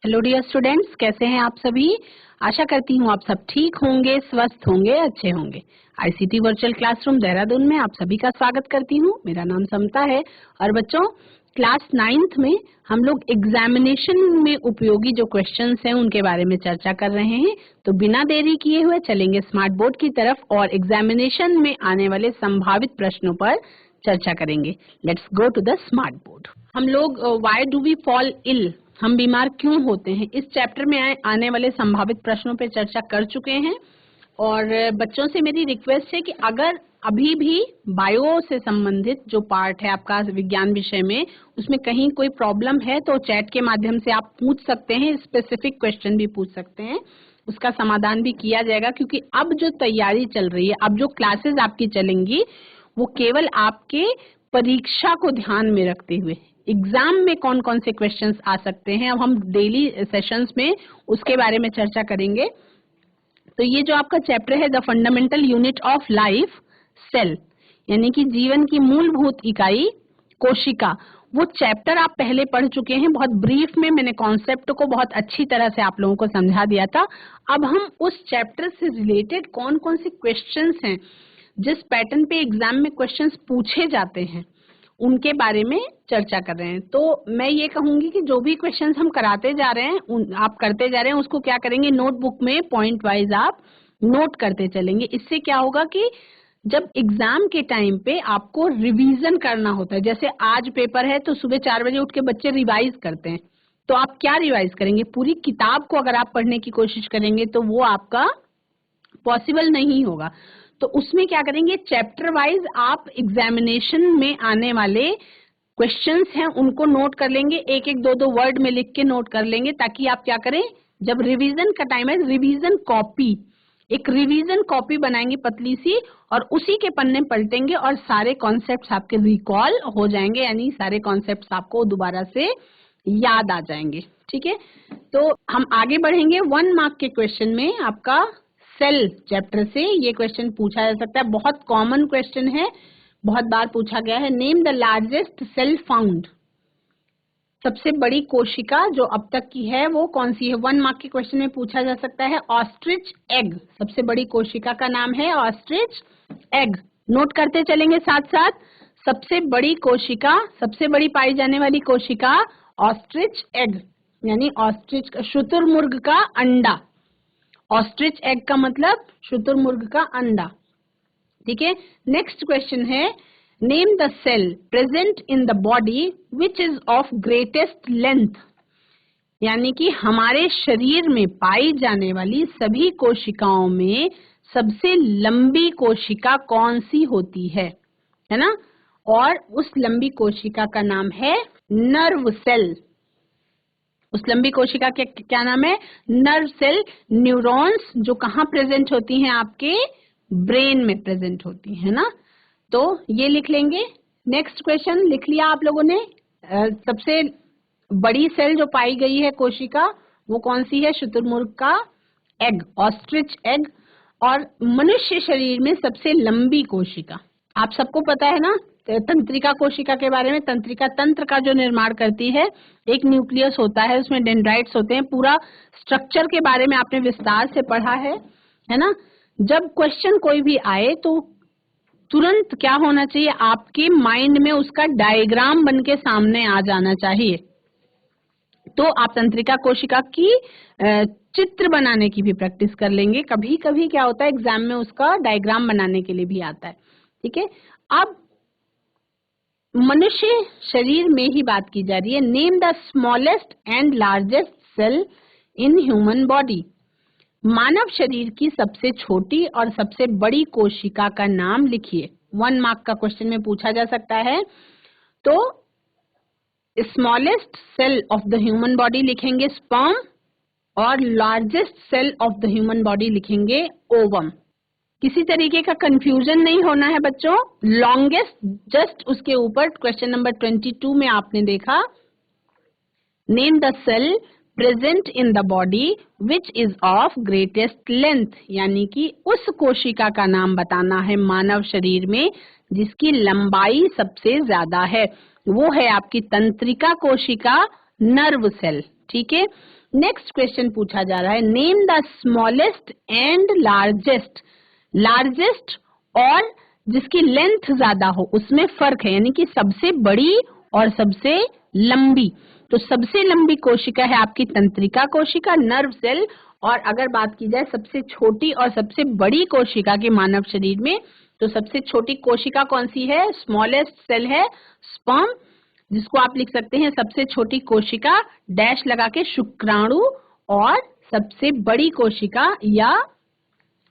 Hello dear students, कैसे हैं आप सभी। आशा करती हूँ आप सब ठीक होंगे, स्वस्थ होंगे, अच्छे होंगे। आईसीटी वर्चुअल क्लासरूम देहरादून में आप सभी का स्वागत करती हूँ। मेरा नाम समता है और बच्चों क्लास 9th में हम लोग एग्जामिनेशन में उपयोगी जो क्वेश्चंस हैं उनके बारे में चर्चा कर रहे हैं। तो बिना देरी किए हुए चलेंगे स्मार्ट बोर्ड की तरफ और एग्जामिनेशन में आने वाले संभावित प्रश्नों पर चर्चा करेंगे। Let's go to the smart board. हम लोग why do we fall ill, हम बीमार क्यों होते हैं, इस चैप्टर में आने वाले संभावित प्रश्नों पर चर्चा कर चुके हैं। और बच्चों से मेरी रिक्वेस्ट है कि अगर अभी भी बायो से संबंधित जो पार्ट है आपका विज्ञान विषय में, उसमें कहीं कोई प्रॉब्लम है तो चैट के माध्यम से आप पूछ सकते हैं, स्पेसिफिक क्वेश्चन भी पूछ सकते हैं, उसका समाधान भी किया जाएगा। क्योंकि अब जो तैयारी चल रही है, अब जो क्लासेस आपकी चलेंगी वो केवल आपके परीक्षा को ध्यान में रखते हुए, एग्जाम में कौन कौन से क्वेश्चंस आ सकते हैं, अब हम डेली सेशंस में उसके बारे में चर्चा करेंगे। तो ये जो आपका चैप्टर है the fundamental unit of life cell, यानी कि जीवन की मूलभूत इकाई कोशिका, वो चैप्टर आप पहले पढ़ चुके हैं। बहुत ब्रीफ में मैंने कॉन्सेप्ट को बहुत अच्छी तरह से आप लोगों को समझा दिया था। अब हम उस चैप्टर से रिलेटेड कौन कौन से क्वेश्चंस हैं, जिस पैटर्न पे एग्जाम में क्वेश्चंस पूछे जाते हैं, उनके बारे में चर्चा कर रहे हैं। तो मैं ये कहूंगी कि जो भी क्वेश्चंस हम कराते जा रहे हैं, आप करते जा रहे हैं, उसको क्या करेंगे, नोटबुक में पॉइंट वाइज आप नोट करते चलेंगे। इससे क्या होगा कि जब एग्जाम के टाइम पे आपको रिवीजन करना होता है, जैसे आज पेपर है तो सुबह 4 बजे उठ के बच्चे रिवाइज करते हैं, तो आप क्या रिवाइज करेंगे, पूरी किताब को अगर आप पढ़ने की कोशिश करेंगे तो वो आपका पॉसिबल नहीं होगा। तो उसमें क्या करेंगे, चैप्टर वाइज आप एग्जामिनेशन में आने वाले क्वेश्चंस हैं उनको नोट कर लेंगे, एक एक दो दो वर्ड में लिख के नोट कर लेंगे, ताकि आप क्या करें, जब रिवीजन का टाइम है, रिवीजन कॉपी, एक रिवीजन कॉपी बनाएंगे पतली सी, और उसी के पन्ने पलटेंगे और सारे कॉन्सेप्ट्स आपके रिकॉल हो जाएंगे, यानी सारे कॉन्सेप्ट्स आपको दोबारा से याद आ जाएंगे। ठीक है, तो हम आगे बढ़ेंगे। 1 मार्क के क्वेश्चन में आपका सेल चैप्टर से ये क्वेश्चन पूछा जा सकता है, बहुत कॉमन क्वेश्चन है, बहुत बार पूछा गया है। Name the largest cell found, सबसे बड़ी कोशिका जो अब तक की है वो कौन सी है। 1 मार्क के क्वेश्चन में पूछा जा सकता है। ऑस्ट्रिच एग, सबसे बड़ी कोशिका का नाम है ऑस्ट्रिच एग। नोट करते चलेंगे साथ साथ, सबसे बड़ी कोशिका, सबसे बड़ी पाई जाने वाली कोशिका ऑस्ट्रिच एग, यानी ऑस्ट्रिच शुतुरमुर्ग का अंडा। ऑस्ट्रिच एग का मतलब शुतुरमुर्ग का अंडा। ठीक है, नेक्स्ट क्वेश्चन है, name the cell present in the body which is of greatest length, यानी कि हमारे शरीर में पाई जाने वाली सभी कोशिकाओं में सबसे लंबी कोशिका कौन सी होती है ना, और उस लंबी कोशिका का नाम है नर्व सेल। उस लंबी कोशिका के क्या नाम है, नर्व सेल। न्यूरॉन्स जो कहाँ प्रेजेंट होती हैं, आपके ब्रेन में प्रेजेंट होती है ना, तो ये लिख लेंगे। नेक्स्ट क्वेश्चन लिख लिया आप लोगों ने। सबसे बड़ी सेल जो पाई गई है कोशिका वो कौन सी है, शुतुरमुर्ग का एग, ऑस्ट्रिच एग। और मनुष्य शरीर में सबसे लंबी कोशिका आप सबको पता है ना, तंत्रिका कोशिका के बारे में। तंत्रिका तंत्र का जो निर्माण करती है, एक न्यूक्लियस होता है, उसमें डेंड्राइट्स होते हैं, पूरा स्ट्रक्चर के बारे में आपने विस्तार से पढ़ा है ना। जब क्वेश्चन कोई भी आए तो तुरंत क्या होना चाहिए, आपके माइंड में उसका डायग्राम बन के सामने आ जाना चाहिए। तो आप तंत्रिका कोशिका की चित्र बनाने की भी प्रैक्टिस कर लेंगे। कभी कभी क्या होता है एग्जाम में उसका डायग्राम बनाने के लिए भी आता है। ठीक है, अब मनुष्य शरीर में ही बात की जा रही है। Name the smallest and largest cell in human body, मानव शरीर की सबसे छोटी और सबसे बड़ी कोशिका का नाम लिखिए। 1 मार्क का क्वेश्चन में पूछा जा सकता है। तो smallest cell of the human body लिखेंगे स्पर्म, और largest cell of the human body लिखेंगे ओवम। किसी तरीके का कंफ्यूजन नहीं होना है बच्चों। लॉन्गेस्ट जस्ट उसके ऊपर क्वेश्चन नंबर 22 में आपने देखा, name the cell present in the body which is of greatest length, यानी कि उस कोशिका का नाम बताना है मानव शरीर में जिसकी लंबाई सबसे ज्यादा है, वो है आपकी तंत्रिका कोशिका, नर्व सेल। ठीक है, नेक्स्ट क्वेश्चन पूछा जा रहा है, name the smallest and largest. Largest और जिसकी लेंथ ज्यादा हो उसमें फर्क है, यानी कि सबसे बड़ी और सबसे लंबी। तो सबसे लंबी कोशिका है आपकी तंत्रिका कोशिका, नर्व सेल। और अगर बात की जाए सबसे छोटी और सबसे बड़ी कोशिका के मानव शरीर में, तो सबसे छोटी कोशिका कौन सी है? स्मॉलेस्ट सेल है स्पर्म, जिसको आप लिख सकते हैं सबसे छोटी कोशिका डैश लगा के शुक्राणु। और सबसे बड़ी कोशिका या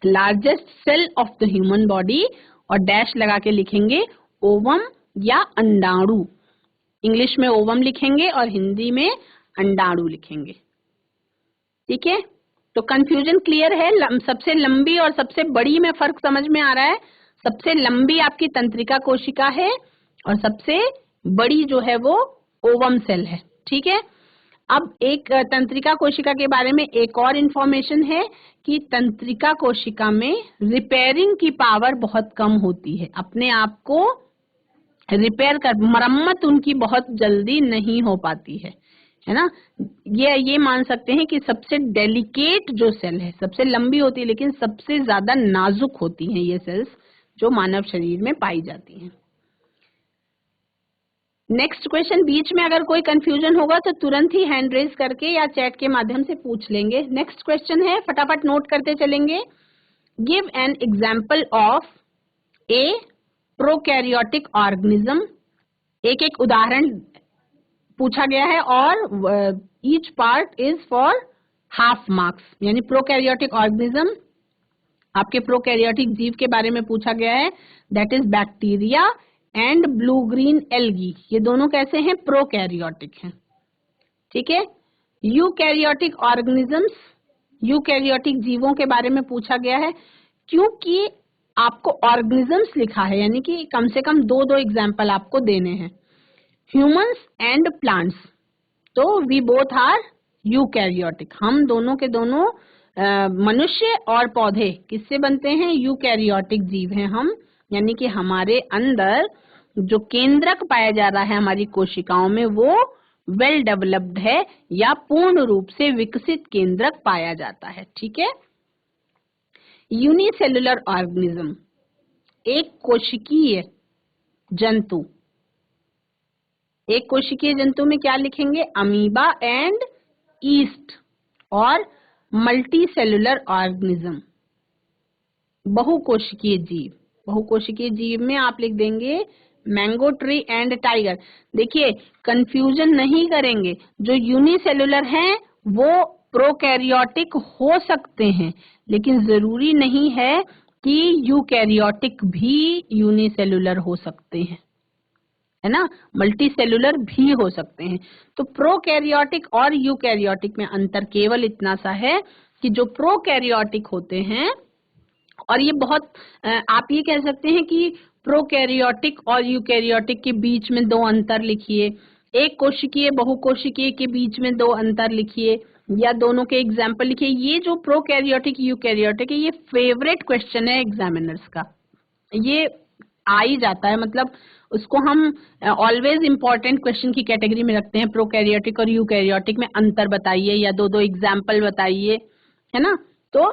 largest cell of the human body, और डैश लगा के लिखेंगे ओवम या अंडाणु। इंग्लिश में ओवम लिखेंगे और हिंदी में अंडाणु लिखेंगे। ठीक है, तो कंफ्यूजन क्लियर है? सबसे लंबी और सबसे बड़ी में फर्क समझ में आ रहा है? सबसे लंबी आपकी तंत्रिका कोशिका है और सबसे बड़ी जो है वो ओवम सेल है। ठीक है, अब एक तंत्रिका कोशिका के बारे में एक और इंफॉर्मेशन है कि तंत्रिका कोशिका में रिपेयरिंग की पावर बहुत कम होती है, अपने आप को रिपेयर कर, मरम्मत उनकी बहुत जल्दी नहीं हो पाती है ना। ये मान सकते हैं कि सबसे डेलिकेट जो सेल है, सबसे लंबी होती है लेकिन सबसे ज्यादा नाजुक होती हैं ये सेल्स जो मानव शरीर में पाई जाती हैं। नेक्स्ट क्वेश्चन, बीच में अगर कोई कंफ्यूजन होगा तो तुरंत ही हैंड रेज करके या चैट के माध्यम से पूछ लेंगे। नेक्स्ट क्वेश्चन है, फटाफट नोट करते चलेंगे। Give an example of A prokaryotic organism. एक एक उदाहरण पूछा गया है और each part is for half marks, यानी प्रोकैरियोटिक ऑर्गेनिज्म आपके प्रोकैरियोटिक जीव के बारे में पूछा गया है, that is bacteria and blue green algae. ये दोनों कैसे हैं? प्रोकैरियोटिक हैं। ठीक है, यूकैरियोटिक ऑर्गेनिजम्स, यूकैरियोटिक जीवों के बारे में पूछा गया है। क्योंकि आपको ऑर्गेनिजम्स लिखा है यानी कि कम से कम दो दो एग्जाम्पल आपको देने हैं। ह्यूमंस एंड प्लांट्स, तो वी बोथ आर यूकैरियोटिक, हम दोनों के दोनों मनुष्य और पौधे किससे बनते हैं? यूकैरियोटिक जीव हैं हम, यानी कि हमारे अंदर जो केंद्रक पाया जा रहा है हमारी कोशिकाओं में वो वेल डेवलप्ड है या पूर्ण रूप से विकसित केंद्रक पाया जाता है। ठीक है, यूनिसेलुलर ऑर्गेनिज्म, एक कोशिकीय जंतु। एक कोशिकीय जंतु में क्या लिखेंगे? Amoeba and east. और मल्टी सेलुलर ऑर्गेनिज्म, बहुकोशिकीय जीव। बहुकोशिकीय जीव में आप लिख देंगे मैंगो ट्री एंड टाइगर। देखिए, कंफ्यूजन नहीं करेंगे, जो यूनिसेलुलर हैं वो प्रोकैरियोटिक हो सकते हैं, लेकिन जरूरी नहीं है कि यूकैरियोटिक भी यूनिसेलुलर हो सकते हैं, है ना, मल्टी सेलुलर भी हो सकते हैं। तो प्रोकैरियोटिक और यूकैरियोटिक में अंतर केवल इतना सा है कि जो प्रोकैरियोटिक होते हैं, और ये बहुत आप ये कह सकते हैं कि प्रोकैरियोटिक और यूकैरियोटिक के बीच में दो अंतर लिखिए, एक कोशिकीय बहुकोशिकीय के बीच में दो अंतर लिखिए, या दोनों के एग्जाम्पल लिखिए। ये जो प्रोकैरियोटिक यूकैरियोटिक है ये फेवरेट क्वेश्चन है एग्जामिनर्स का, ये आ ही जाता है, मतलब उसको हम ऑलवेज इंपॉर्टेंट क्वेश्चन की कैटेगरी में रखते हैं। प्रोकैरियोटिक और यूकैरियोटिक में अंतर बताइए या दो दो एग्जाम्पल बताइए, है ना। तो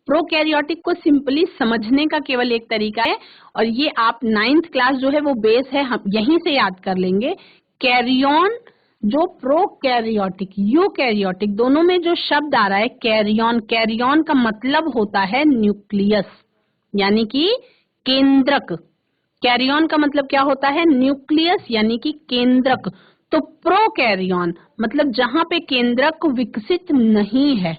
प्रोकैरियोटिक को सिंपली समझने का केवल एक तरीका है, और ये आप 9th क्लास जो है वो बेस है, हम यहीं से याद कर लेंगे। कैरियन, जो प्रोकैरियोटिक यूकैरियोटिक दोनों में जो शब्द आ रहा है कैरियन, कैरियन का मतलब होता है न्यूक्लियस, यानी कि केंद्रक। कैरियन का मतलब क्या होता है? न्यूक्लियस यानी कि केंद्रक। तो प्रोकैरियन मतलब जहां पे केंद्रक विकसित नहीं है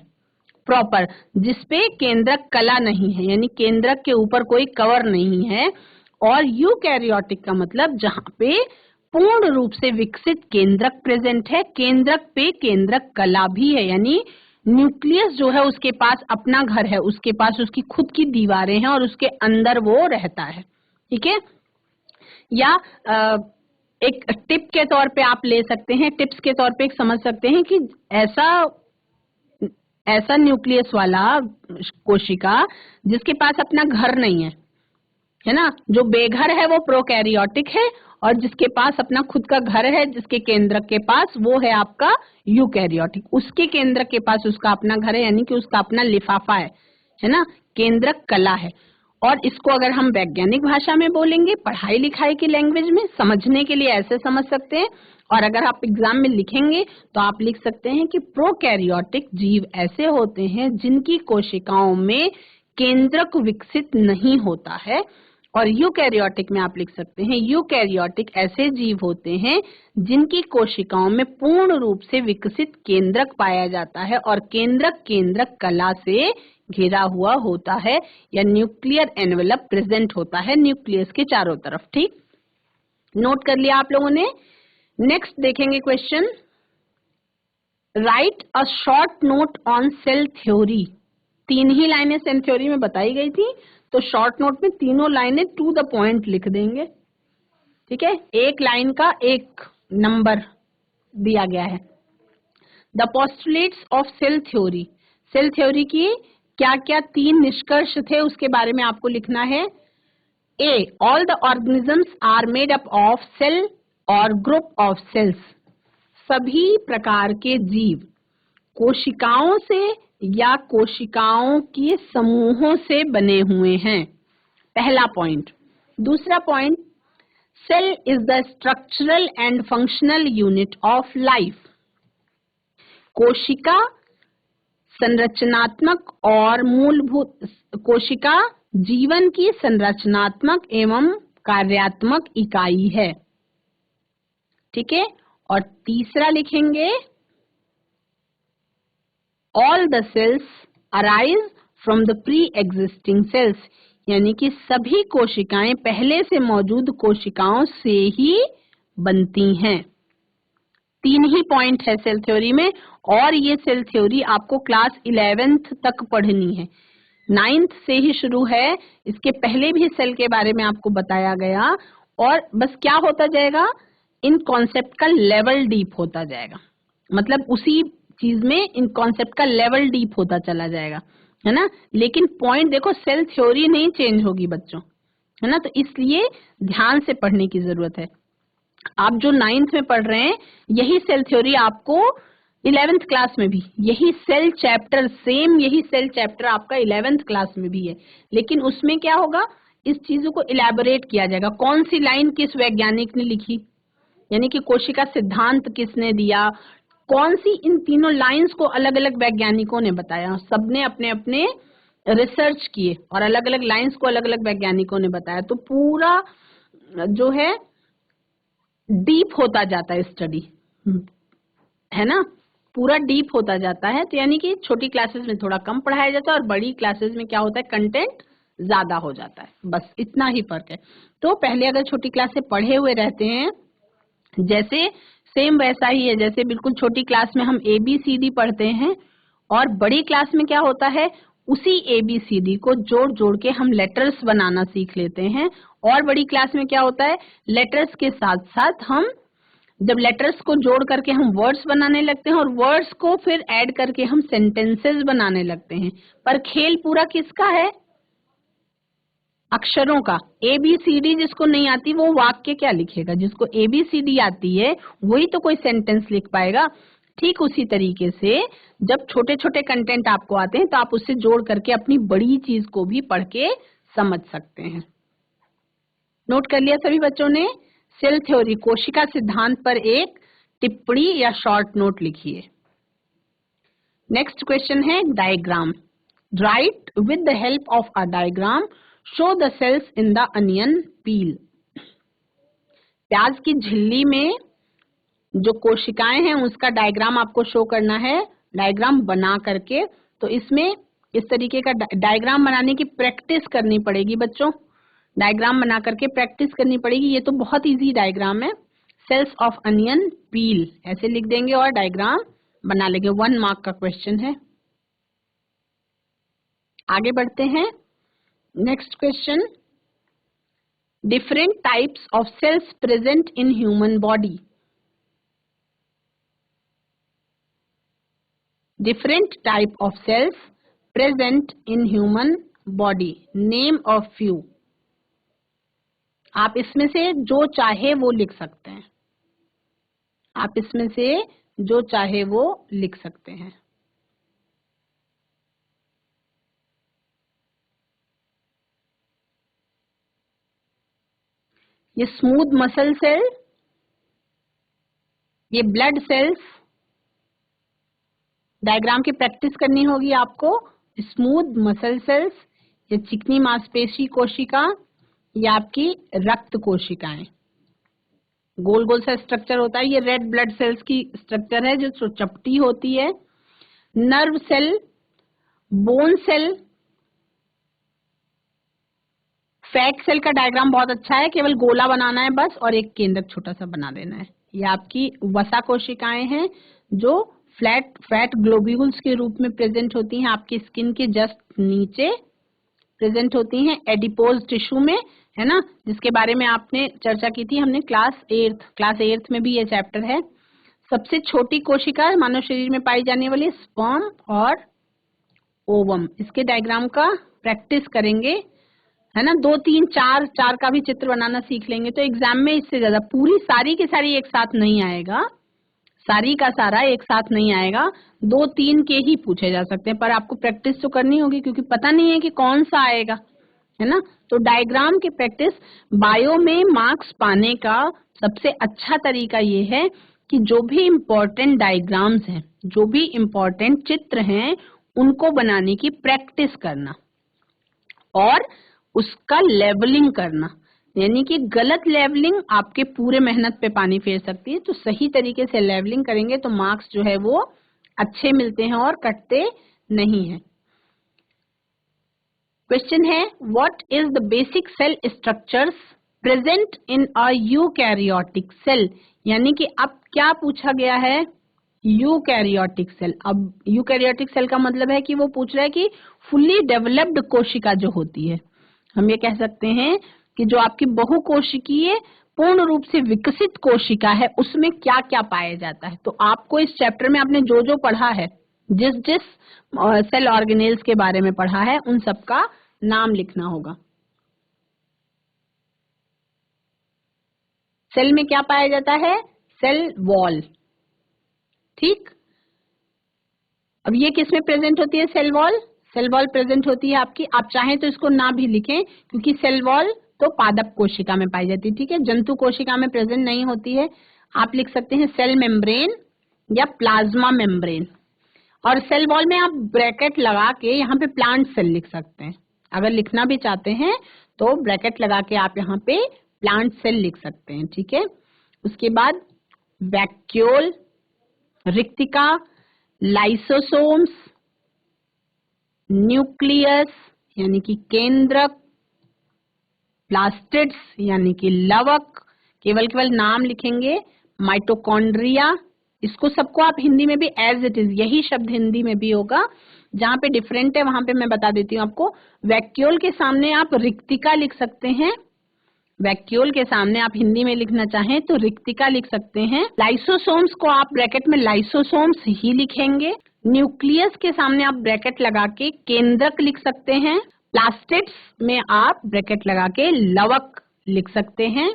प्रॉपर, जिसपे केंद्रक कला नहीं है, यानी केंद्रक के ऊपर कोई कवर नहीं है। और यूकैरियोटिक का मतलब जहां पे पूर्ण रूप से विकसित केंद्रक प्रेजेंट है, केंद्रक पे केंद्रक कला भी है, यानी न्यूक्लियस जो है उसके पास अपना घर है, उसके पास उसकी खुद की दीवारें हैं और उसके अंदर वो रहता है। ठीक है, या एक टिप के तौर पे आप ले सकते हैं, टिप्स के तौर पे एक समझ सकते हैं कि ऐसा न्यूक्लियस वाला कोशिका जिसके पास अपना घर नहीं है ना, जो बेघर है वो प्रोकैरियोटिक है, और जिसके पास अपना खुद का घर है, जिसके केंद्रक के पास, वो है आपका यूकैरियोटिक। उसके केंद्रक के पास उसका अपना घर है, यानी कि उसका अपना लिफाफा है ना, केंद्रक कला है। और इसको अगर हम वैज्ञानिक भाषा में बोलेंगे, पढ़ाई लिखाई की लैंग्वेज में, समझने के लिए ऐसे समझ सकते हैं। और अगर आप एग्जाम में लिखेंगे तो आप लिख सकते हैं कि प्रोकैरियोटिक जीव ऐसे होते हैं जिनकी कोशिकाओं में केंद्रक विकसित नहीं होता है। और यूकैरियोटिक में आप लिख सकते हैं यूकैरियोटिक ऐसे जीव होते हैं जिनकी कोशिकाओं में पूर्ण रूप से विकसित केंद्रक पाया जाता है और केंद्रक कला से घिरा हुआ होता है या न्यूक्लियर एनवेलप प्रेजेंट होता है न्यूक्लियस के चारों तरफ। ठीक, नोट कर लिया आप लोगों ने। नेक्स्ट देखेंगे question, right a short note on sale theory. 3 ही लाइनें सेल थ्योरी में बताई गई थी, तो शॉर्ट नोट में तीनों लाइनें टू द पॉइंट लिख देंगे। ठीक है, एक लाइन का एक नंबर दिया गया है। The postulates of cell theory, cell theory की क्या क्या 3 निष्कर्ष थे उसके बारे में आपको लिखना है। A, all the organisms are made up of cell और ग्रुप ऑफ सेल्स। सभी प्रकार के जीव कोशिकाओं से या कोशिकाओं के समूहों से बने हुए हैं, पहला पॉइंट। दूसरा point, cell is the structural and functional unit of life. कोशिका संरचनात्मक और मूलभूत, कोशिका जीवन की संरचनात्मक एवं कार्यात्मक इकाई है। ठीक है, और तीसरा लिखेंगे, all the cells arise from the pre existing cells, यानी कि सभी कोशिकाएं पहले से मौजूद कोशिकाओं से ही बनती हैं। 3 ही पॉइंट है सेल थ्योरी में, और ये सेल थ्योरी आपको क्लास 11th तक पढ़नी है। 9th से ही शुरू है, इसके पहले भी सेल के बारे में आपको बताया गया, और बस क्या होता जाएगा, इन कॉन्सेप्ट का लेवल डीप होता जाएगा। मतलब उसी चीज में इन कॉन्सेप्ट का लेवल डीप होता चला जाएगा, है ना। लेकिन पॉइंट देखो, सेल थ्योरी नहीं चेंज होगी बच्चों, है ना। तो इसलिए ध्यान से पढ़ने की जरूरत है। आप जो 9th में पढ़ रहे हैं, यही सेल थ्योरी आपको 11th क्लास में भी, यही सेल चैप्टर, सेम यही सेल चैप्टर आपका 11th क्लास में भी है। लेकिन उसमें क्या होगा, इस चीजों को इलैबोरेट किया जाएगा। कौन सी लाइन किस वैज्ञानिक ने लिखी, यानी कि कोशिका सिद्धांत किसने दिया, कौन सी, इन तीनों लाइंस को अलग अलग वैज्ञानिकों ने बताया। सबने अपने अपने रिसर्च किए और अलग अलग लाइंस को अलग अलग वैज्ञानिकों ने बताया। तो पूरा जो है डीप होता जाता है स्टडी, है ना, पूरा डीप होता जाता है। तो यानी कि छोटी क्लासेस में थोड़ा कम पढ़ाया जाता है और बड़ी क्लासेस में क्या होता है, कंटेंट ज्यादा हो जाता है। बस इतना ही फर्क है। तो पहले अगर छोटी क्लास से पढ़े हुए रहते हैं, जैसे सेम वैसा ही है, जैसे बिल्कुल छोटी क्लास में हम ABCD पढ़ते हैं, और बड़ी क्लास में क्या होता है, उसी ABCD को जोड़ जोड़ के हम लेटर्स बनाना सीख लेते हैं। और बड़ी क्लास में क्या होता है, लेटर्स के साथ साथ हम, जब लेटर्स को जोड़ करके हम वर्ड्स बनाने लगते हैं, और वर्ड्स को फिर ऐड करके हम सेंटेंसेस बनाने लगते हैं। पर खेल पूरा किसका है, अक्षरों का। ABCD जिसको नहीं आती वो वाक्य क्या लिखेगा, जिसको ABCD आती है वही तो कोई सेंटेंस लिख पाएगा। ठीक उसी तरीके से जब छोटे छोटे कंटेंट आपको आते हैं, तो आप उससे जोड़ करके अपनी बड़ी चीज को भी पढ़ के समझ सकते हैं। नोट कर लिया सभी बच्चों ने। सेल थ्योरी, कोशिका सिद्धांत पर एक टिप्पणी या शॉर्ट नोट लिखिए। नेक्स्ट क्वेश्चन है diagram. Write with the help of a diagram show the cells in the onion peel. प्याज की झिल्ली में जो कोशिकाएं हैं उसका डायग्राम आपको शो करना है, डायग्राम बना करके। तो इसमें इस तरीके का डायग्राम बनाने की प्रैक्टिस करनी पड़ेगी बच्चों, डायग्राम बना करके प्रैक्टिस करनी पड़ेगी। ये तो बहुत इजी डायग्राम है। सेल्स ऑफ अनियन पील ऐसे लिख देंगे और डायग्राम बना लेंगे। 1 मार्क का क्वेश्चन है। आगे बढ़ते हैं। Next question, different types of cells present in human body. Different type of cells present in human body, name of few. आप इसमें से जो चाहे वो लिख सकते हैं, आप इसमें से जो चाहे वो लिख सकते हैं। ये स्मूथ मसल सेल, ये ब्लड सेल्स, डायग्राम की प्रैक्टिस करनी होगी आपको। स्मूथ मसल सेल्स, ये चिकनी मांसपेशी कोशिका, ये आपकी रक्त कोशिकाएं, गोल गोल सा स्ट्रक्चर होता है। ये रेड ब्लड सेल्स की स्ट्रक्चर है जो चपटी होती है। Nerve cell, bone cell, fat cell का डायग्राम बहुत अच्छा है, केवल गोला बनाना है बस और एक केंद्रक छोटा सा बना देना है। ये आपकी वसा कोशिकाएं हैं जो फैट ग्लोब्यूल्स के रूप में प्रेजेंट होती हैं, आपकी स्किन के जस्ट नीचे प्रेजेंट होती हैं एडिपोज टिश्यू में, है ना, जिसके बारे में आपने चर्चा की थी हमने क्लास 8th में भी ये चैप्टर है। सबसे छोटी कोशिका मानव शरीर में पाई जाने वाली स्पर्म और ओवम, इसके डायग्राम का प्रैक्टिस करेंगे, है ना। 2 3 4 का भी चित्र बनाना सीख लेंगे तो एग्जाम में इससे ज्यादा पूरी सारी की सारी एक साथ नहीं आएगा, सारी का सारा एक साथ नहीं आएगा, 2 3 के ही पूछे जा सकते हैं, पर आपको प्रैक्टिस तो करनी होगी क्योंकि पता नहीं है कि कौन सा आएगा, है ना। तो डायग्राम की प्रैक्टिस, बायो में मार्क्स पाने का सबसे अच्छा तरीका ये है कि जो भी इम्पोर्टेंट डायग्राम्स हैं, जो भी इम्पोर्टेंट चित्र हैं, उनको बनाने की प्रैक्टिस करना और उसका लेवलिंग करना, यानी कि गलत लेवलिंग आपके पूरे मेहनत पे पानी फेर सकती है। तो सही तरीके से लेवलिंग करेंगे तो मार्क्स जो है वो अच्छे मिलते हैं और कटते नहीं हैं। क्वेश्चन है, what is the basic cell structures present in a eukaryotic cell, यानी कि अब क्या पूछा गया है, यूकैरियोटिक सेल। अब यूकैरियोटिक सेल का मतलब है कि वो पूछ रहा है कि फुल्ली डेवलप्ड कोशिका जो होती है, हम ये कह सकते हैं कि जो आपकी बहुकोशिकीय पूर्ण रूप से विकसित कोशिका है, उसमें क्या क्या पाया जाता है। तो आपको इस चैप्टर में आपने जो जो पढ़ा है, जिस जिस सेल ऑर्गेनेल्स के बारे में पढ़ा है, उन सबका नाम लिखना होगा। सेल में क्या पाया जाता है, सेल वॉल, ठीक। अब ये किस में प्रेजेंट होती है, cell wall, cell wall present होती है आपकी, आप चाहें तो इसको ना भी लिखें क्योंकि सेल वॉल तो पादप कोशिका में पाई जाती है, ठीक है, जंतु कोशिका में प्रेजेंट नहीं होती है। आप लिख सकते हैं सेल मेम्ब्रेन या प्लाज्मा मेम्ब्रेन, और सेल वॉल में आप ब्रैकेट लगा के यहाँ पे प्लांट सेल लिख सकते हैं। अगर लिखना भी चाहते हैं तो ब्रैकेट लगा के आप यहाँ पे प्लांट सेल लिख सकते हैं, ठीक है। उसके बाद वैक्यूल, रिक्तिका, लाइसोसोम्स, न्यूक्लियस यानी कि केंद्रक, प्लास्टिड्स यानी कि लवक, केवल नाम लिखेंगे, माइटोकॉन्ड्रिया, इसको सबको आप हिंदी में भी एज इट इज, यही शब्द हिंदी में भी होगा, जहां पे डिफरेंट है वहां पे मैं बता देती हूँ आपको। वैक्यूल के सामने आप रिक्तिका लिख सकते हैं, वैक्यूल के सामने आप हिंदी में लिखना चाहें तो रिक्तिका लिख सकते हैं। लाइसोसोम्स को आप ब्रैकेट में लाइसोसोम्स ही लिखेंगे। न्यूक्लियस के सामने आप ब्रैकेट लगा के केंद्रक लिख सकते हैं। प्लास्टिड्स में आप ब्रैकेट लगा के लवक लिख सकते हैं।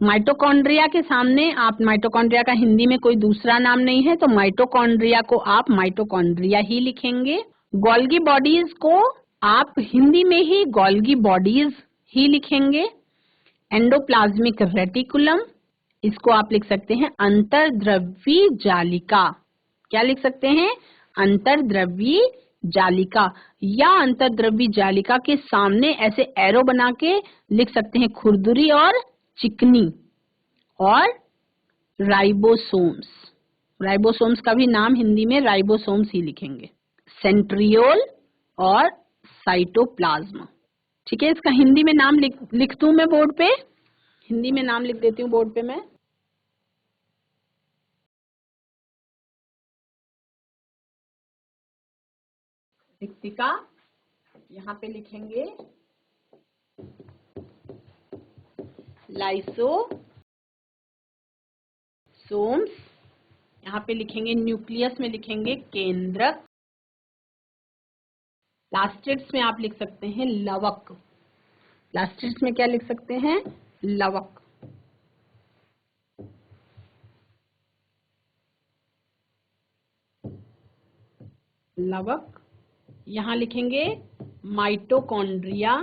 माइटोकॉन्ड्रिया के सामने आप, माइटोकॉन्ड्रिया का हिंदी में कोई दूसरा नाम नहीं है तो माइटोकॉन्ड्रिया को आप माइटोकॉन्ड्रिया ही लिखेंगे। गोल्गी बॉडीज को आप हिंदी में ही गोल्गी बॉडीज ही लिखेंगे। एंडोप्लाज्मिक रेटिकुलम, इसको आप लिख सकते हैं अंतर्द्रव्यी जालिका, क्या लिख सकते हैं, अंतर्द्रव्यी जालिका, या अंतर्द्रव्यी जालिका के सामने ऐसे एरो बना के लिख सकते हैं खुरदुरी और चिकनी। और राइबोसोम्स, राइबोसोम्स का भी नाम हिंदी में राइबोसोम्स ही लिखेंगे। सेंट्रियोल और साइटोप्लाज्म, ठीक है। इसका हिंदी में नाम लिख दूं मैं बोर्ड पे, हिंदी में नाम लिख देती हूँ बोर्ड पे मैं। रिक्तिका, यहाँ पे लिखेंगे लाइसोसोम्स, यहाँ पे लिखेंगे न्यूक्लियस में लिखेंगे केंद्रक, प्लास्टिड्स में आप लिख सकते हैं लवक, प्लास्टिड्स में क्या लिख सकते हैं, लवक, लवक। यहां लिखेंगे माइटोकॉन्ड्रिया,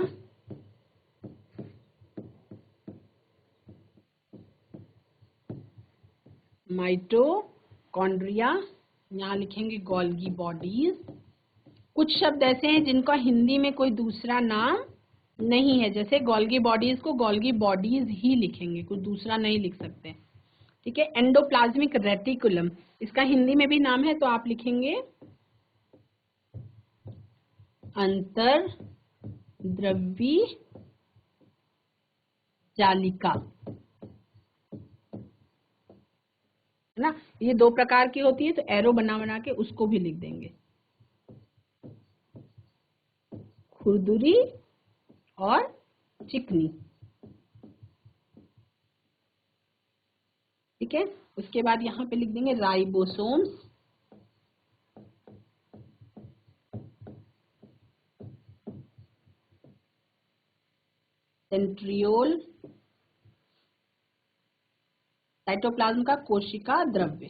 माइटोकॉन्ड्रिया। यहाँ लिखेंगे गोल्गी बॉडीज। कुछ शब्द ऐसे हैं जिनका हिंदी में कोई दूसरा नाम नहीं है, जैसे गोल्गी बॉडीज को गोल्गी बॉडीज ही लिखेंगे, कुछ दूसरा नहीं लिख सकते। ठीक है। एंडोप्लाज्मिक रेटिकुलम, इसका हिंदी में भी नाम है, तो आप लिखेंगे अंतर्द्रव्यी जालिका, है ना। ये दो प्रकार की होती है, तो एरो बना बना के उसको भी लिख देंगे, खुरदुरी और चिकनी। ठीक है। उसके बाद यहाँ पे लिख देंगे राइबोसोम्स, सेंट्रियोल, साइटोप्लाज्म का कोशिका द्रव्य।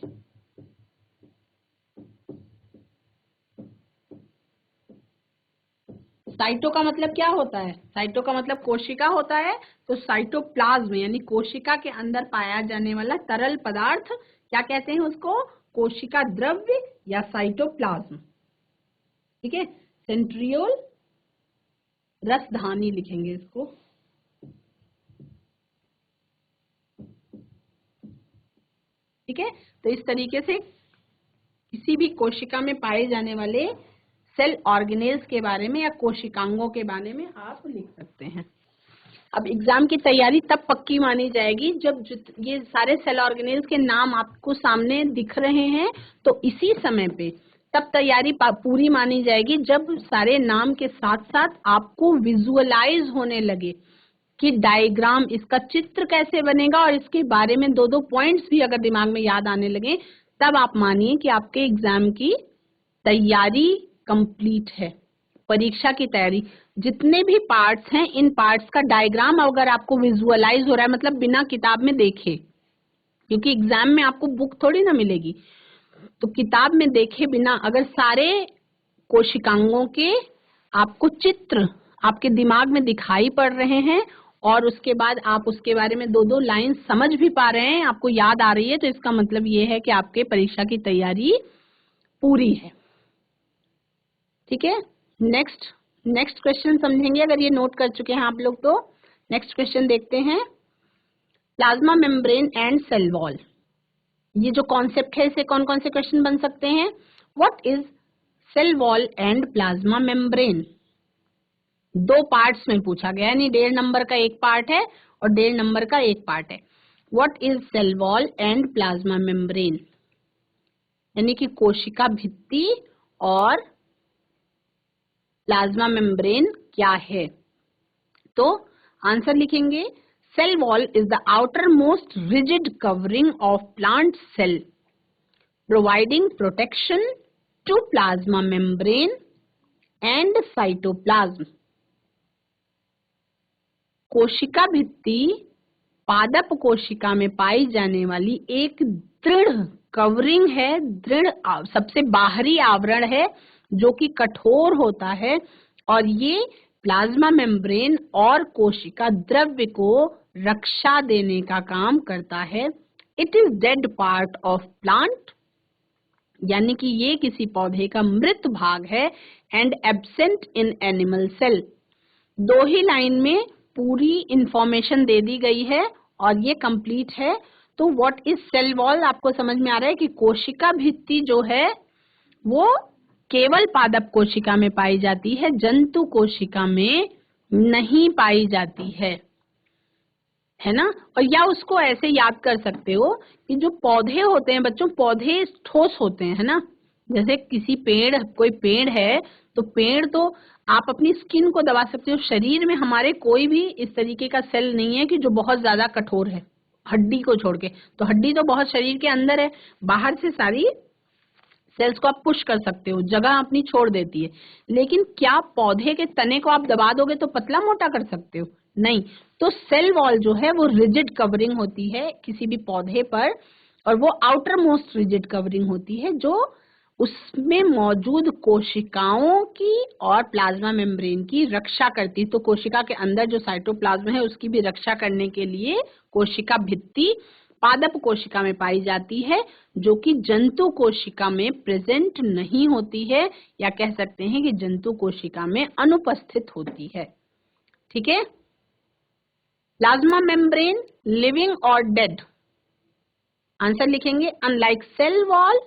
साइटो का मतलब क्या होता है? साइटो का मतलब कोशिका होता है, तो साइटोप्लाज्म यानी कोशिका के अंदर पाया जाने वाला तरल पदार्थ क्या कहते हैं उसको? कोशिका द्रव्य या साइटोप्लाज्म। ठीक है। सेंट्रियोल रसधानी लिखेंगे इसको। ठीक है। तो इस तरीके से किसी भी कोशिका में पाए जाने वाले सेल ऑर्गेनेल्स के बारे में या कोशिकांगों के बारे में आप लिख सकते हैं। अब एग्जाम की तैयारी तब पक्की मानी जाएगी जब ये सारे सेल ऑर्गेनेल्स के नाम आपको सामने दिख रहे हैं, तो इसी समय पे तब तैयारी पूरी मानी जाएगी जब सारे नाम के साथ साथ आपको विजुअलाइज होने लगे कि डायग्राम, इसका चित्र कैसे बनेगा, और इसके बारे में दो दो पॉइंट्स भी अगर दिमाग में याद आने लगे, तब आप मानिए कि आपके एग्जाम की तैयारी कंप्लीट है। परीक्षा की तैयारी, जितने भी पार्ट्स हैं, इन पार्ट्स का डायग्राम अगर आपको विजुअलाइज हो रहा है, मतलब बिना किताब में देखे, क्योंकि एग्जाम में आपको बुक थोड़ी ना मिलेगी, तो किताब में देखे बिना अगर सारे कोशिकांगों के आपको चित्र आपके दिमाग में दिखाई पड़ रहे हैं और उसके बाद आप उसके बारे में दो दो लाइन समझ भी पा रहे हैं, आपको याद आ रही है, तो इसका मतलब ये है कि आपके परीक्षा की तैयारी पूरी है। ठीक है। नेक्स्ट क्वेश्चन समझेंगे, अगर ये नोट कर चुके हैं आप लोग तो नेक्स्ट क्वेश्चन देखते हैं। Plasma membrane and cell wall, ये जो कॉन्सेप्ट है, इससे कौन कौन से क्वेश्चन बन सकते हैं? What is cell wall and plasma membrane? दो पार्ट्स में पूछा गया, यानी 1.5 नंबर का एक पार्ट है और 1.5 नंबर का एक पार्ट है। What is cell wall and plasma membrane, यानी कि कोशिका भित्ति और प्लाज्मा मेम्ब्रेन क्या है? तो आंसर लिखेंगे, cell wall is the outermost rigid covering of plant cell providing protection to plasma membrane and cytoplasm. कोशिका भित्ति पादप कोशिका में पाई जाने वाली एक दृढ़ कवरिंग है, दृढ़ सबसे बाहरी आवरण है जो कि कठोर होता है, और ये प्लाज्मा मेम्ब्रेन और कोशिका द्रव्य को रक्षा देने का काम करता है। It is dead part of plant, यानी कि ये किसी पौधे का मृत भाग है, and absent in animal cell. दो ही लाइन में पूरी इंफॉर्मेशन दे दी गई है और ये कंप्लीट है। तो व्हाट इज सेल वॉल, आपको समझ में आ रहा है कि कोशिका भित्ति जो है वो केवल पादप कोशिका में पाई जाती है, जंतु कोशिका में नहीं पाई जाती है ना। और या उसको ऐसे याद कर सकते हो कि जो पौधे होते हैं बच्चों, पौधे ठोस होते हैं, है ना। जैसे किसी पेड़, कोई पेड़ है तो पेड़ तो आप अपनी स्किन को दबा सकते हो, शरीर में हमारे कोई भी इस तरीके का सेल नहीं है कि जो बहुत ज्यादा कठोर है, हड्डी को छोड़ के। तो हड्डी तो बहुत शरीर के अंदर है, बाहर से सारी सेल्स को आप पुश कर सकते हो, जगह अपनी छोड़ देती है। लेकिन क्या पौधे के तने को आप दबा दोगे तो पतला मोटा कर सकते हो? नहीं। तो सेल वॉल जो है वो रिजिड कवरिंग होती है किसी भी पौधे पर, और वो आउटर मोस्ट रिजिड कवरिंग होती है जो उसमें मौजूद कोशिकाओं की और प्लाज्मा मेम्ब्रेन की रक्षा करती है। तो कोशिका के अंदर जो साइटोप्लाज्म है उसकी भी रक्षा करने के लिए कोशिका भित्ति पादप कोशिका में पाई जाती है, जो कि जंतु कोशिका में प्रेजेंट नहीं होती है, या कह सकते हैं कि जंतु कोशिका में अनुपस्थित होती है। ठीक है। प्लाज्मा मेम्ब्रेन लिविंग और डेड। आंसर लिखेंगे, अनलाइक सेल वॉल,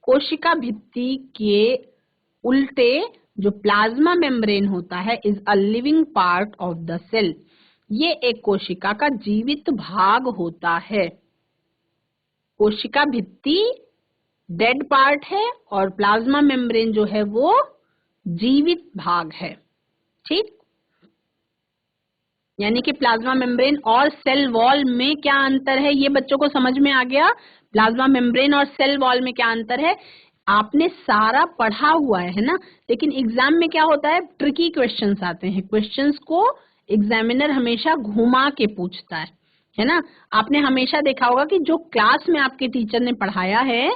कोशिका भित्ति के उल्टे जो प्लाज्मा मेम्ब्रेन होता है is a living part of the cell. ये एक कोशिका का जीवित भाग होता है। कोशिका भित्ति डेड पार्ट है और प्लाज्मा मेम्ब्रेन जो है वो जीवित भाग है। ठीक, यानी कि प्लाज्मा मेम्ब्रेन और सेल वॉल में क्या अंतर है, ये बच्चों को समझ में आ गया। प्लाज्मा मेम्ब्रेन और सेल वॉल में क्या अंतर है आपने सारा पढ़ा हुआ है ना, लेकिन एग्जाम में क्या होता है, ट्रिकी क्वेश्चंस आते हैं। क्वेश्चंस को एग्जामिनर हमेशा घुमा के पूछता है ना। आपने हमेशा देखा होगा कि जो क्लास में आपके टीचर ने पढ़ाया है,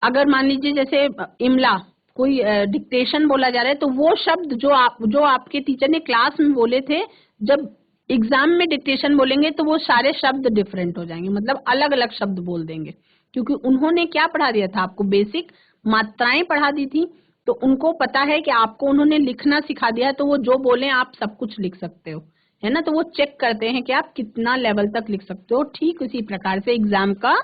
अगर मान लीजिए जैसे इमला कोई डिक्टेशन बोला जा रहा है, तो वो शब्द जो आपके टीचर ने क्लास में बोले थे, जब एग्जाम में डिक्टेशन बोलेंगे तो वो सारे शब्द डिफरेंट हो जाएंगे, मतलब अलग अलग शब्द बोल देंगे, क्योंकि उन्होंने क्या पढ़ा दिया था आपको, बेसिक मात्राएं पढ़ा दी थी। तो उनको पता है कि आपको उन्होंने लिखना सिखा दिया है, तो वो जो बोले आप सब कुछ लिख सकते हो, है ना। तो वो चेक करते हैं कि आप कितना लेवल तक लिख सकते हो। ठीक उसी प्रकार से एग्जाम का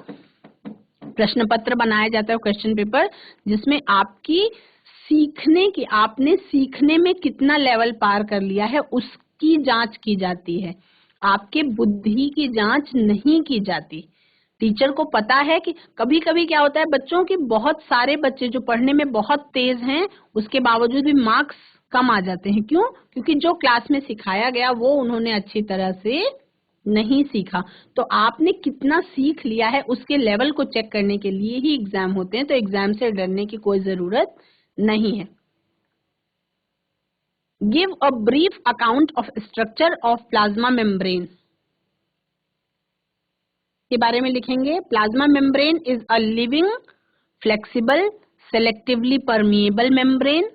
प्रश्न पत्र बनाया जाता है, क्वेश्चन पेपर, जिसमें आपकी आपने सीखने में कितना लेवल पार कर लिया है उसकी जांच की जाती है। आपके बुद्धि की जांच नहीं की जाती। टीचर को पता है कि कभी कभी क्या होता है बच्चों की, बहुत सारे बच्चे जो पढ़ने में बहुत तेज हैं उसके बावजूद भी मार्क्स कम आ जाते हैं। क्यों? क्योंकि जो क्लास में सिखाया गया वो उन्होंने अच्छी तरह से नहीं सीखा। तो आपने कितना सीख लिया है उसके लेवल को चेक करने के लिए ही एग्जाम होते हैं। तो एग्जाम से डरने की कोई जरूरत नहीं है। Give a brief account of structure of plasma membrane के बारे में लिखेंगे। Plasma membrane is a living flexible selectively permeable membrane.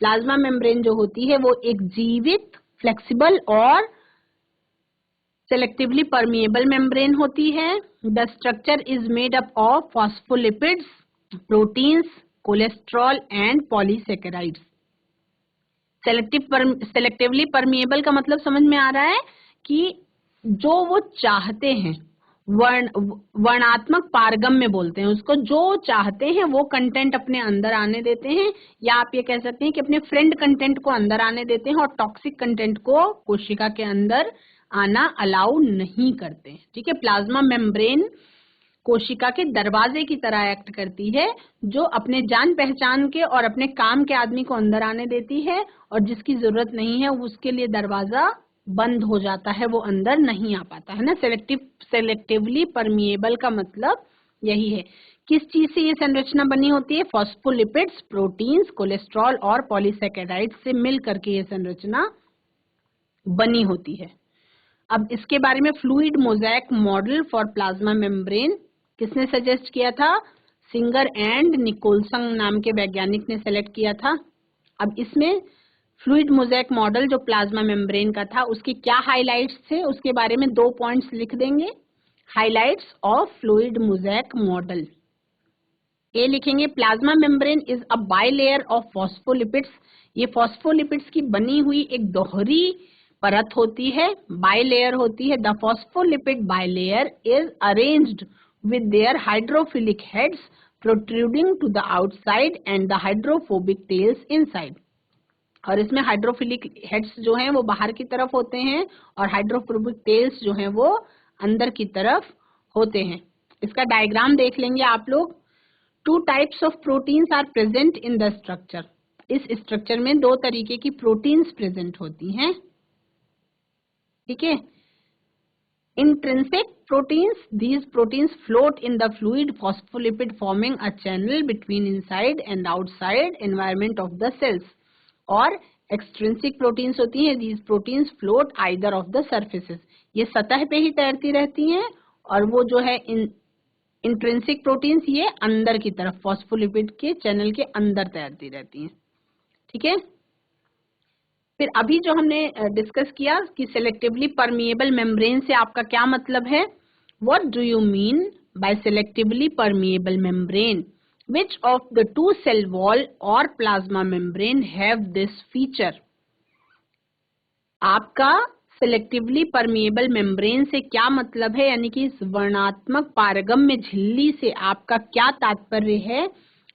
Plasma membrane जो होती है वो एक जीवित, फ्लेक्सिबल और सेलेक्टिवली परमिएबल मेम्ब्रेन होती है। The structure is made up of phospholipids, proteins, cholesterol and polysaccharides. Selectively permeable का मतलब समझ में आ रहा है कि जो वो चाहते हैं, वर्णात्मक पारगम्य बोलते हैं उसको, जो चाहते हैं वो कंटेंट अपने अंदर आने देते हैं, या आप ये कह सकते हैं कि अपने फ्रेंड कंटेंट को अंदर आने देते हैं और टॉक्सिक कंटेंट को कोशिका के अंदर आना अलाउ नहीं करते हैं। ठीक है। प्लाज्मा मेम्ब्रेन कोशिका के दरवाजे की तरह एक्ट करती है, जो अपने जान पहचान के और अपने काम के आदमी को अंदर आने देती है, और जिसकी जरूरत नहीं है उसके लिए दरवाजा बंद हो जाता है, वो अंदर नहीं आ पाता है ना। सेलेक्टिवली परमिएबल का मतलब यही है। किस चीज से ये संरचना बनी होती है? फॉस्फोलिपिड्स, प्रोटीन्स, कोलेस्ट्रॉल और पॉलीसेकेराइड्स से मिल करके ये संरचना बनी होती है। अब इसके बारे में fluid mosaic model for plasma membrane किसने सजेस्ट किया था? सिंगर एंड निकोलसन नाम के वैज्ञानिक ने सेलेक्ट किया था। अब इसमें फ्लूइड मोज़ेक मॉडल जो प्लाज्मा मेम्ब्रेन का था उसके क्या हाइलाइट्स थे, उसके बारे में 2 पॉइंट्स लिख देंगे। Highlights of fluid mosaic model. ये लिखेंगे, plasma membrane is a bilayer of phospholipids. ये फॉस्फोलिपिड्स की बनी हुई एक दोहरी परत होती है, बाइलेयर होती है। The phospholipid bilayer is arranged with their hydrophilic heads protruding to the outside and the hydrophobic tails inside. और इसमें हाइड्रोफिलिक हेड्स जो हैं वो बाहर की तरफ होते हैं और हाइड्रोफोबिक टेल्स जो हैं वो अंदर की तरफ होते हैं। इसका डायग्राम देख लेंगे आप लोग। 2 types of proteins are present in the structure. इस स्ट्रक्चर में 2 तरीके की प्रोटीन्स प्रेजेंट होती हैं। ठीक है। Intrinsic proteins, these proteins float in the fluid phospholipid forming a channel between inside and outside environment of the cells. और extrinsic proteins होती हैं, these proteins float either of the surfaces, ये सतह पे ही तैरती रहती हैं, और वो जो है इंट्रिंसिक प्रोटीन्स ये अंदर की तरफ फॉस्फोलिपिड के चैनल के अंदर तैरती रहती हैं। ठीक है, फिर अभी जो हमने डिस्कस किया कि सेलेक्टिवली परमिएबल मेम्ब्रेन से आपका क्या मतलब है, what do you mean by selectively permeable membrane, which of the two cell wall or plasma membrane have this feature। आपका सेलेक्टिवली परमिएबल मेम्ब्रेन से क्या मतलब है, यानी कि इस वर्णात्मक पारगम्य झिल्ली से आपका क्या तात्पर्य है,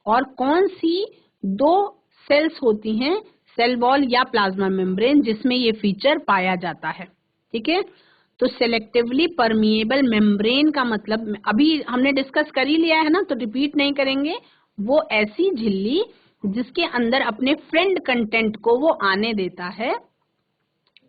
और कौन सी दो सेल्स होती हैं, सेल वॉल या प्लाज्मा मेम्ब्रेन, जिसमें ये फीचर पाया जाता है। ठीक है, तो सेलेक्टिवली परमिएबल मेम्ब्रेन का मतलब अभी हमने डिस्कस कर ही लिया है ना, तो रिपीट नहीं करेंगे। वो ऐसी झिल्ली जिसके अंदर अपने फ्रेंड कंटेंट को वो आने देता है।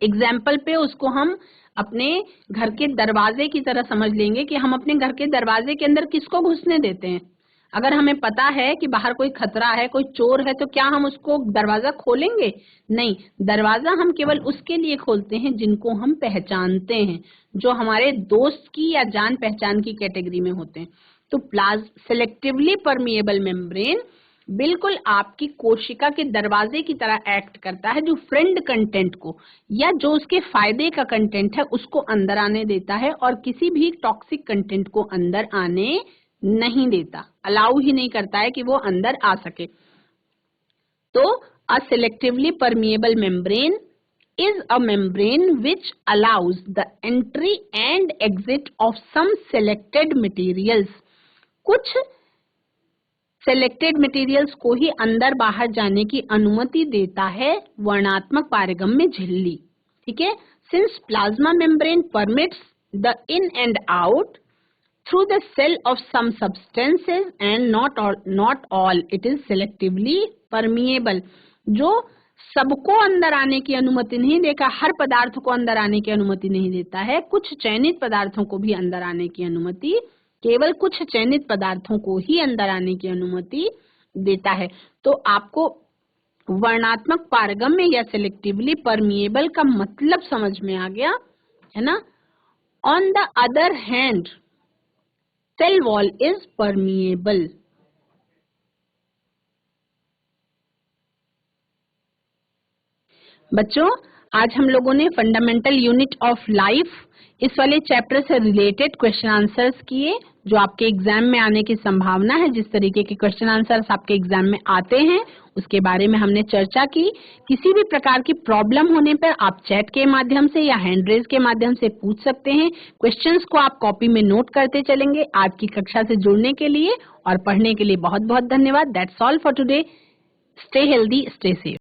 एग्जाम्पल पे उसको हम अपने घर के दरवाजे की तरह समझ लेंगे कि हम अपने घर के दरवाजे के अंदर किसको घुसने देते हैं। अगर हमें पता है कि बाहर कोई खतरा है, कोई चोर है, तो क्या हम उसको दरवाजा खोलेंगे? नहीं, दरवाजा हम केवल उसके लिए खोलते हैं जिनको हम पहचानते हैं, जो हमारे दोस्त की या जान पहचान की कैटेगरी में होते हैं। तो सेलेक्टिवली परमिएबल मेम्ब्रेन बिल्कुल आपकी कोशिका के दरवाजे की तरह एक्ट करता है, जो फ्रेंड कंटेंट को या जो उसके फायदे का कंटेंट है उसको अंदर आने देता है, और किसी भी टॉक्सिक कंटेंट को अंदर आने नहीं देता, अलाउ ही नहीं करता है कि वो अंदर आ सके। तो अ selectively permeable membrane is a membrane which allows the entry and exit of some selected materials। कुछ selected materials को ही अंदर बाहर जाने की अनुमति देता है वर्णात्मक पारगम्य झिल्ली। ठीक है, since plasma membrane permits the in and out through the cell of some substances and not all it is selectively permeable। जो सबको अंदर आने की अनुमति नहीं देगा, हर पदार्थ को अंदर आने की अनुमति नहीं देता है, कुछ चयनित पदार्थों को भी अंदर आने की अनुमति, केवल कुछ चयनित पदार्थों को ही अंदर आने की अनुमति देता है। तो आपको वर्णात्मक पारगम्य या सेलेक्टिवली परमिएबल का मतलब समझ में आ गया है ना। On the other hand cell wall is permeable। बच्चों, आज हम लोगों ने फंडामेंटल यूनिट ऑफ लाइफ इस वाले चैप्टर से रिलेटेड क्वेश्चन आंसर्स किए, जो आपके एग्जाम में आने की संभावना है। जिस तरीके के क्वेश्चन आंसर्स आपके एग्जाम में आते हैं उसके बारे में हमने चर्चा की। किसी भी प्रकार की प्रॉब्लम होने पर आप चैट के माध्यम से या हैंड रेज के माध्यम से पूछ सकते हैं। क्वेश्चंस को आप कॉपी में नोट करते चलेंगे। आज की कक्षा से जुड़ने के लिए और पढ़ने के लिए बहुत बहुत धन्यवाद। That's all for today. Stay healthy, stay safe.